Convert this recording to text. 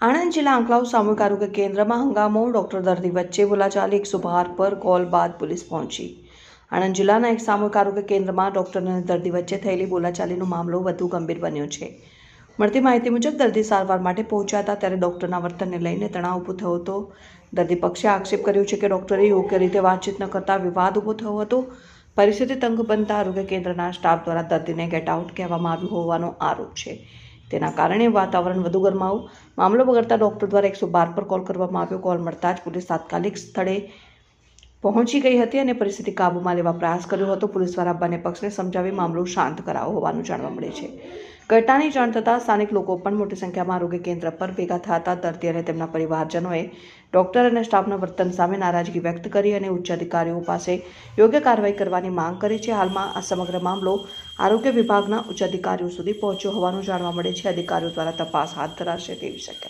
આણંદ જિલ્લા આંકલાવ સામૂહિક આરોગ્ય કેન્દ્રમાં હંગામો. ડોક્ટર દર્દી વચ્ચે બોલાચાલી. 112 પર કોલ બાદ પોલીસ પહોંચી. આણંદ જિલ્લાના એક સામૂહિક આરોગ્ય કેન્દ્રમાં ડોક્ટર અને દર્દી વચ્ચે થયેલી બોલાચાલીનો મામલો વધુ ગંભીર બન્યો છે. મળતી માહિતી મુજબ દર્દી સારવાર માટે પહોંચ્યા હતા ત્યારે ડોક્ટરના વર્તનને લઈને તણાવ ઊભો થયો હતો. દર્દી પક્ષે આક્ષેપ કર્યો છે કે ડોક્ટરે યોગ્ય રીતે વાતચીત ન કરતા વિવાદ ઊભો થયો હતો. પરિસ્થિતિ તંગ બનતા આરોગ્ય કેન્દ્રના સ્ટાફ દ્વારા દર્દીને ગેટ આઉટ કહેવામાં આવ્યું હોવાનો આરોપ છે. તેના કારણે વાતાવરણ વધુ ગરમાયું. મામલો બગડતા ડોક્ટર દ્વારા 112 પર કોલ કરવામાં આવ્યો. કોલ મળતા જ પોલીસ તાત્કાલિક સ્થળે પહોંચી ગઈ હતી અને પરિસ્થિતિ કાબૂમાં લેવા પ્રયાસ કર્યો હતો. પોલીસ દ્વારા બંને પક્ષને સમજાવી મામલો શાંત કરાયો હોવાનું જાણવા મળે છે. ઘટનાની જાણ થતાં સ્થાનિક લોકો પણ મોટી સંખ્યામાં આરોગ્ય કેન્દ્ર પર ભેગા થયા હતા. દર્દી અને તેમના પરિવારજનોએ ડોક્ટર અને સ્ટાફના વર્તન સામે નારાજગી વ્યક્ત કરી અને ઉચ્ચ અધિકારીઓ પાસે યોગ્ય કાર્યવાહી કરવાની માંગ કરી છે. હાલમાં આ સમગ્ર મામલો આરોગ્ય વિભાગના ઉચ્ચ અધિકારીઓ સુધી પહોંચ્યો હોવાનું જાણવા મળે છે. અધિકારીઓ દ્વારા તપાસ હાથ ધરાશે તેવી શક્યતા